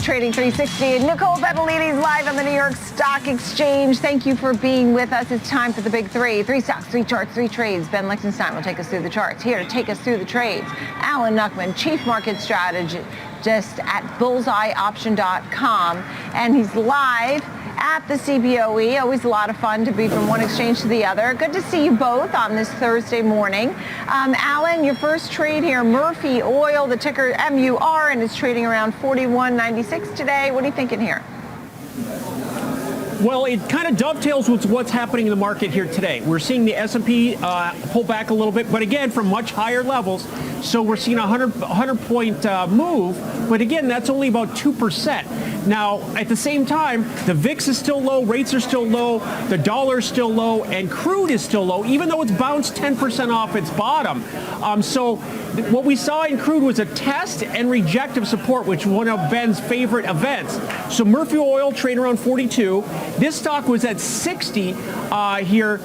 Trading 360. Nicole Bettolini's live on the New York Stock Exchange. Thank you for being with us. It's time for the big three. 3 stocks, 3 charts, 3 trades. Ben Lichtenstein will take us through the charts. Here to take us through the trades, Alan Nuckman, Chief Market Strategist at bullseyeoption.com. And he's live at the CBOE. Always a lot of fun to be from one exchange to the other. Good to see you both on this Thursday morning. Alan, your first trade here, Murphy Oil, the ticker MUR, and it's trading around 41.96 today. What are you thinking here? Well, it kind of dovetails with what's happening in the market here today. We're seeing the S&P pull back a little bit, but again, from much higher levels. So we're seeing a 100-point move, but again, that's only about 2%. Now, at the same time, the VIX is still low, rates are still low, the dollar is still low, and crude is still low, even though it's bounced 10% off its bottom. So what we saw in crude was a test and reject of support, which is one of Ben's favorite events. So Murphy Oil trading around 42. This stock was at 60 here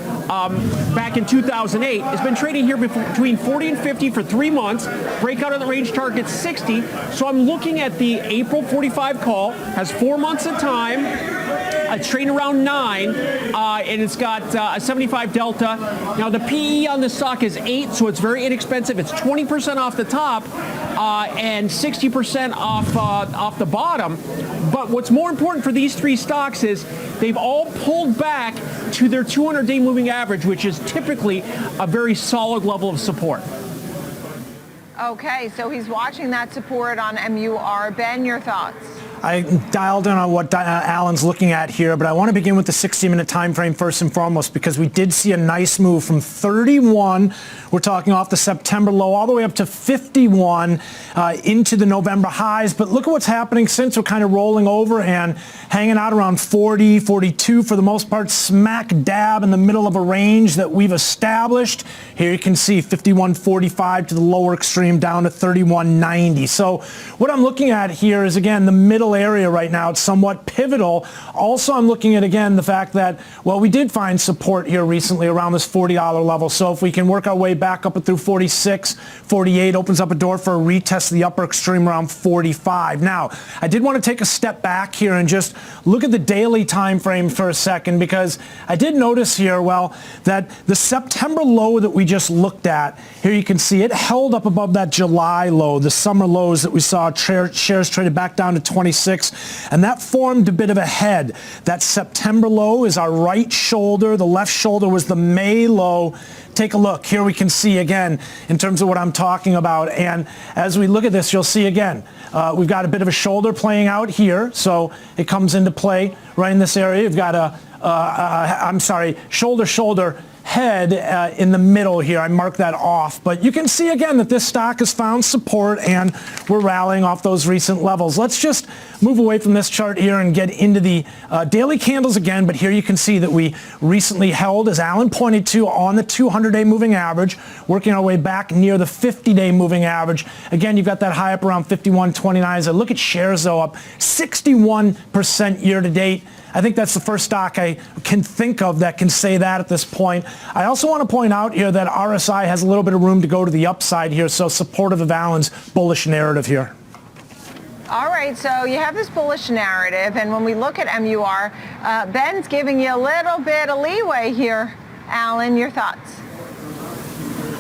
back in 2008. It's been trading here between 40 and 50 for 3 months. Breakout of the range target 60. So I'm looking at the April 45 call. Has 4 months of time. It's trading around 9, and it's got a 75 delta. Now the PE on this stock is 8, so it's very inexpensive. It's 20% off the top and 60% off the bottom. But what's more important for these 3 stocks is they've all pulled back to their 200-day moving average, which is typically a very solid level of support. Okay, so he's watching that support on MUR. Ben, your thoughts? I dialed in on what Alan's looking at here, but I want to begin with the 60-minute time frame first and foremost, because we did see a nice move from 31, we're talking off the September low, all the way up to 51 into the November highs. But look at what's happening since. We're kind of rolling over and hanging out around 40, 42 for the most part, smack dab in the middle of a range that we've established. Here you can see 51.45 to the lower extreme down to 31.90. So what I'm looking at here is, again, the middle area right now. It's somewhat pivotal. Also, I'm looking at, again, the fact that, well, we did find support here recently around this $40 level. So if we can work our way back up through 46, 48, opens up a door for a retest of the upper extreme around 45. Now, I did want to take a step back here and just look at the daily time frame for a second, because I did notice here, well, that the September low that we just looked at, here you can see it held up above that July low, the summer lows that we saw, shares traded back down to 26, and that formed a bit of a head. That September low is our right shoulder. The left shoulder was the May low. Take a look. Here we can see again in terms of what I'm talking about. And as we look at this, you'll see again, we've got a bit of a shoulder playing out here. So it comes into play right in this area. You've got shoulder head in the middle here. I marked that off. But you can see again that this stock has found support and we're rallying off those recent levels. Let's just move away from this chart here and get into the daily candles again. But here you can see that we recently held, as Alan pointed to, on the 200-day moving average, working our way back near the 50-day moving average. Again, you've got that high up around 51.29. As I look at shares, though, up 61% year to date. I think that's the first stock I can think of that can say that at this point. I also want to point out here that RSI has a little bit of room to go to the upside here, so supportive of Alan's bullish narrative here. All right, so you have this bullish narrative, and when we look at MUR, Ben's giving you a little bit of leeway here. Alan, your thoughts?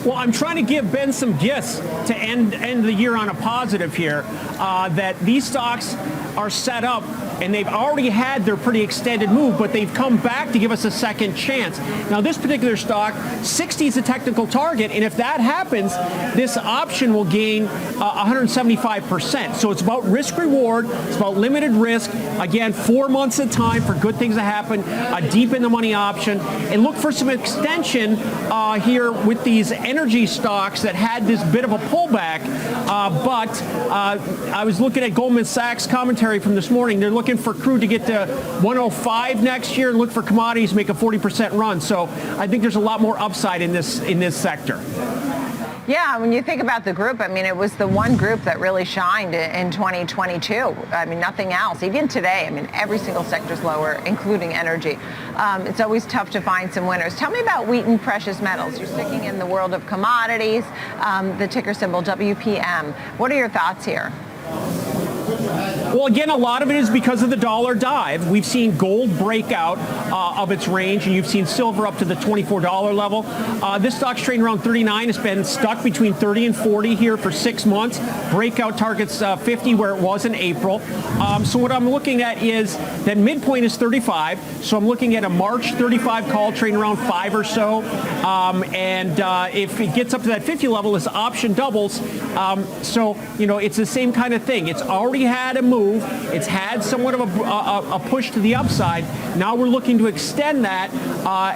Well, I'm trying to give Ben some gifts to end the year on a positive here, that these stocks are set up and they've already had their pretty extended move, but they've come back to give us a second chance. Now, this particular stock, 60 is a technical target, and if that happens, this option will gain 175%. So it's about risk reward, it's about limited risk. Again, 4 months of time for good things to happen, a deep in the money option, and look for some extension here with these energy stocks that had this bit of a pullback. But I was looking at Goldman Sachs commentary from this morning. They're looking for crude to get to 105 next year and look for commodities to make a 40% run. So I think there's a lot more upside in this sector. Yeah, when you think about the group, I mean, it was the one group that really shined in 2022. I mean, nothing else. Even today, I mean, every single sector's lower, including energy. It's always tough to find some winners. Tell me about Wheaton Precious Metals. You're sticking in the world of commodities, the ticker symbol WPM. What are your thoughts here? Well, again, a lot of it is because of the dollar dive. We've seen gold break out of its range, and you've seen silver up to the $24 level. This stock's trading around 39. It's been stuck between 30 and 40 here for 6 months. Breakout targets 50 where it was in April. So what I'm looking at is that midpoint is 35. So I'm looking at a March 35 call trading around 5 or so. If it gets up to that 50 level, this option doubles. So, it's the same kind of thing. It's already had a move. It's had somewhat of a push to the upside. Now we're looking to extend that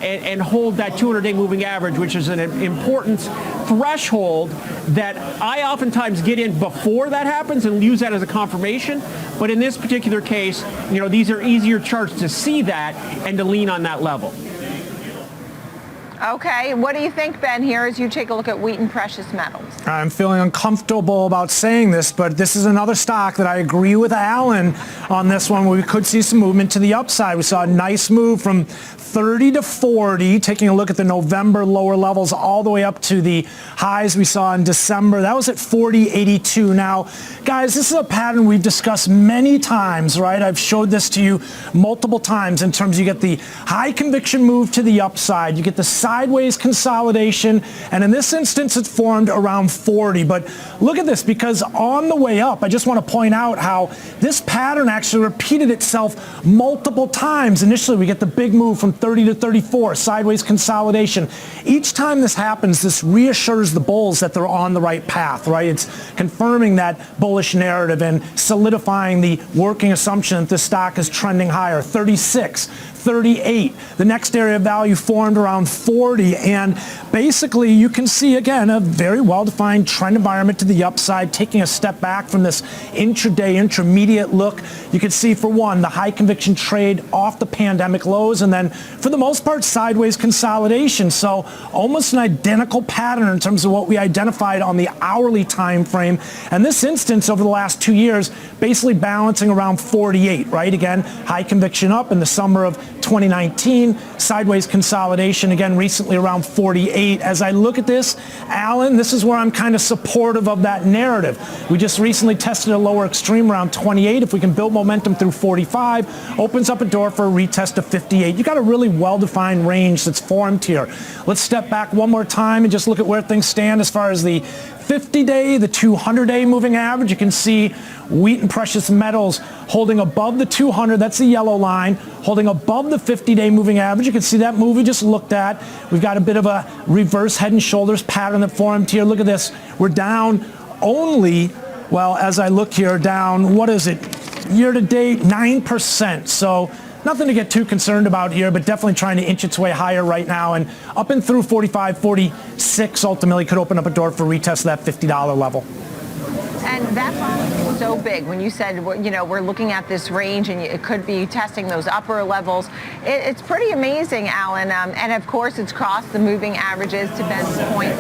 and hold that 200-day moving average, which is an important threshold that I oftentimes get in before that happens and use that as a confirmation. But in this particular case, these are easier charts to see that and to lean on that level. Okay, what do you think, Ben, here as you take a look at Wheaton Precious Metals? I'm feeling uncomfortable about saying this, but this is another stock that I agree with Alan on this one, where we could see some movement to the upside. We saw a nice move from 30 to 40, taking a look at the November lower levels all the way up to the highs we saw in December. That was at 40.82. Now, guys, this is a pattern we've discussed many times, right? I've showed this to you multiple times in terms you get the high conviction move to the upside, you get the sideways consolidation, and in this instance it's formed around 40. But look at this, because on the way up, I just want to point out how this pattern actually repeated itself multiple times. Initially we get the big move from 30 to 34, sideways consolidation. Each time this happens, this reassures the bulls that they're on the right path, right? It's confirming that bullish narrative and solidifying the working assumption that this stock is trending higher. 36, 38. The next area of value formed around 40, and basically you can see again a very well-defined trend environment to the upside, taking a step back from this intraday intermediate look. You can see, for one, the high conviction trade off the pandemic lows, and then for the most part sideways consolidation. So almost an identical pattern in terms of what we identified on the hourly time frame, and this instance over the last 2 years basically balancing around 48, right? Again, high conviction up in the summer of 2019, sideways consolidation again recently around 48. As I look at this, Alan, this is where I'm kind of supportive of that narrative. We just recently tested a lower extreme around 28. If we can build momentum through 45, opens up a door for a retest of 58. You got a really well-defined range that's formed here. Let's step back one more time and just look at where things stand as far as the 50-day, the 200-day moving average. You can see Wheaton Precious Metals holding above the 200, that's the yellow line, holding above the 50-day moving average. You can see that move we just looked at. We've got a bit of a reverse head and shoulders pattern that formed here. Look at this. We're down only, well, as I look here, down, what is it, year to date, 9%. So nothing to get too concerned about here, but definitely trying to inch its way higher right now, and up and through 45, 46 ultimately could open up a door for retest of that $50 level. And that's all so big. When you said, we're looking at this range and it could be testing those upper levels, it's pretty amazing, Alan. And of course, it's crossed the moving averages, to Ben's point.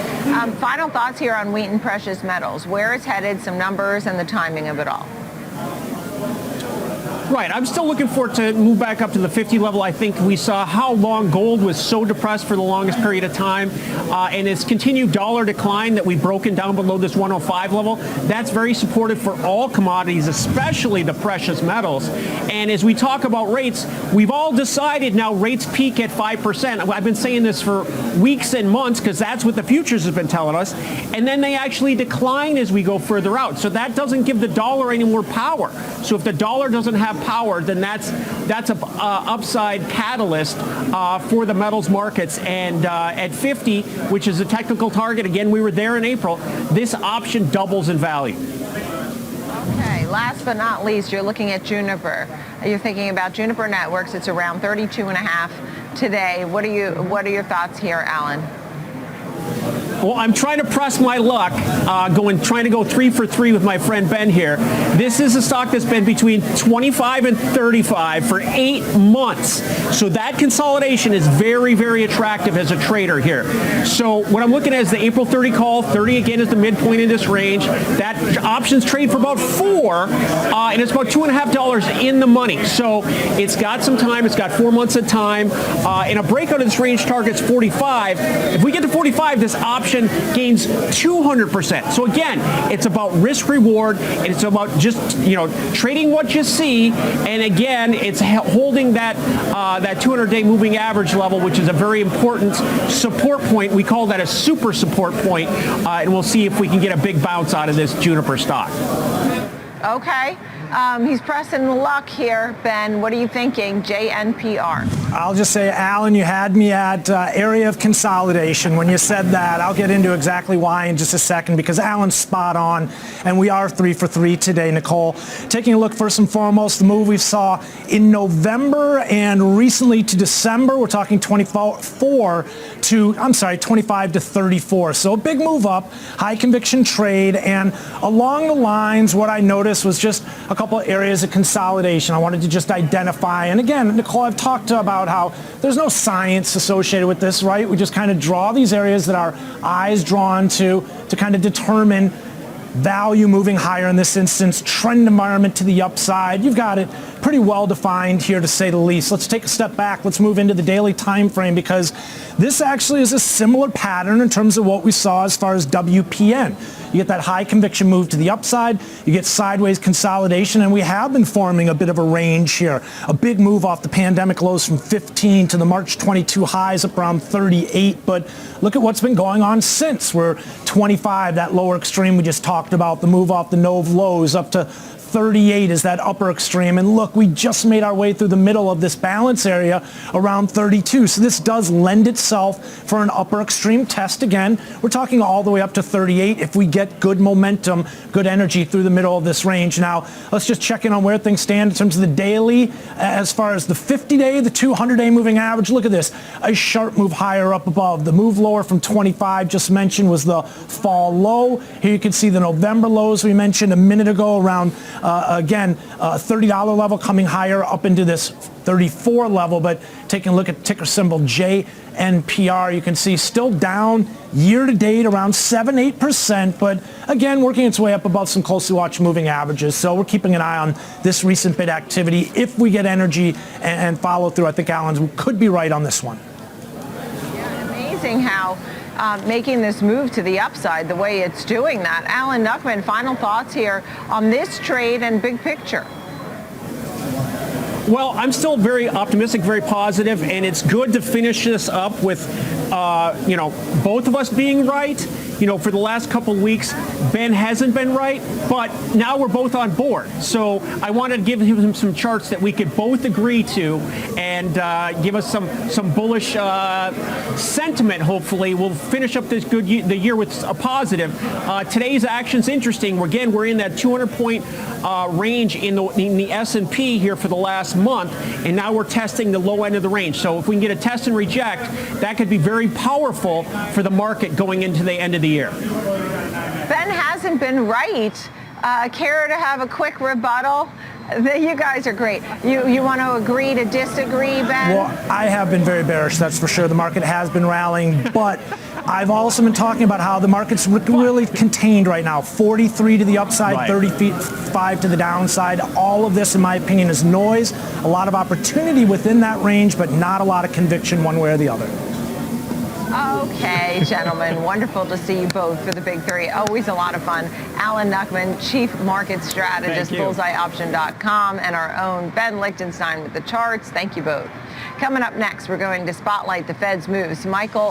Final thoughts here on Wheaton Precious Metals, where it's headed, some numbers, and the timing of it all. Right. I'm still looking for it to move back up to the 50 level. I think we saw how long gold was so depressed for the longest period of time, and its continued dollar decline that we've broken down below this 105 level. That's very supportive for all commodities, especially the precious metals. And as we talk about rates, we've all decided now rates peak at 5%. I've been saying this for weeks and months because that's what the futures have been telling us. And then they actually decline as we go further out. So that doesn't give the dollar any more power. So if the dollar doesn't have power, then that's a upside catalyst for the metals markets. And at 50, which is a technical target, again, we were there in April, this option doubles in value. Okay, last but not least, you're looking at Juniper. You're thinking about Juniper Networks. It's around 32.5 today. What are your thoughts here, Alan? Well, I'm trying to press my luck, trying to go 3 for 3 with my friend Ben here. This is a stock that's been between 25 and 35 for 8 months. So that consolidation is very, very attractive as a trader here. So what I'm looking at is the April 30 call. 30 again is the midpoint in this range. That options trade for about 4, and it's about $2.50 in the money. So it's got some time. It's got 4 months of time. And a breakout of this range targets 45. If we get to 45, this option option gains 200%. So again, it's about risk reward, and it's about just trading what you see. And again, it's holding that 200-day moving average level, which is a very important support point. We call that a super support point, and we'll see if we can get a big bounce out of this Juniper stock. Okay. He's pressing the luck here. Ben, what are you thinking? JNPR. I'll just say, Alan, you had me at area of consolidation when you said that. I'll get into exactly why in just a second, because Alan's spot on, and we are 3 for 3 today, Nicole. Taking a look first and foremost, the move we saw in November and recently to December, we're talking 25 to 34. So a big move up, high conviction trade, and along the lines, what I noticed was just a couple of areas of consolidation I wanted to just identify. And again, Nicole, I've talked about how there's no science associated with this, right? We just kind of draw these areas that our eyes drawn to kind of determine value moving higher in this instance, trend environment to the upside. You've got it pretty well defined here, to say the least. Let's take a step back. Let's move into the daily time frame, because this actually is a similar pattern in terms of what we saw as far as WPM. You get that high conviction move to the upside, you get sideways consolidation, and we have been forming a bit of a range here. A big move off the pandemic lows from 15 to the March 22 highs up around 38, but look at what's been going on since. We're 25, that lower extreme we just talked about, the move off the Nov lows up to 38 is that upper extreme. And look, we just made our way through the middle of this balance area around 32. So this does lend itself for an upper extreme test again. We're talking all the way up to 38 if we get good momentum, good energy through the middle of this range. Now, let's just check in on where things stand in terms of the daily. As far as the 50-day, the 200-day moving average, look at this. A sharp move higher up above. The move lower from 25 just mentioned was the fall low. Here you can see the November lows we mentioned a minute ago around again, $30 level coming higher up into this 34 level, but taking a look at ticker symbol JNPR, you can see still down year to date around 7-8%, but again, working its way up above some closely watched moving averages. So we're keeping an eye on this recent bid activity. If we get energy and follow through, I think Alan could be right on this one. Yeah, amazing how making this move to the upside the way it's doing that. Alan Nuckman, final thoughts here on this trade and big picture. Well, I'm still very optimistic, very positive, and it's good to finish this up with, both of us being right. For the last couple of weeks, Ben hasn't been right, but now we're both on board. So I wanted to give him some charts that we could both agree to and give us some bullish sentiment, hopefully. We'll finish up this the year with a positive. Today's action's interesting. We're in that 200-point range in the S&P here for the last month, and now we're testing the low end of the range. So if we can get a test and reject, that could be very powerful for the market going into the end of the year. Ben hasn't been right. Care to have a quick rebuttal? You guys are great. You want to agree to disagree, Ben? Well, I have been very bearish, that's for sure. The market has been rallying, but I've also been talking about how the market's really contained right now. 43 to the upside, right. 35 to the downside. All of this, in my opinion, is noise. A lot of opportunity within that range, but not a lot of conviction one way or the other. Okay, gentlemen, wonderful to see you both for the Big Three. Always a lot of fun. Alan Nuckman, Chief Market Strategist, BullseyeOption.com, and our own Ben Lichtenstein with the charts. Thank you both. Coming up next, we're going to spotlight the Fed's moves. Michael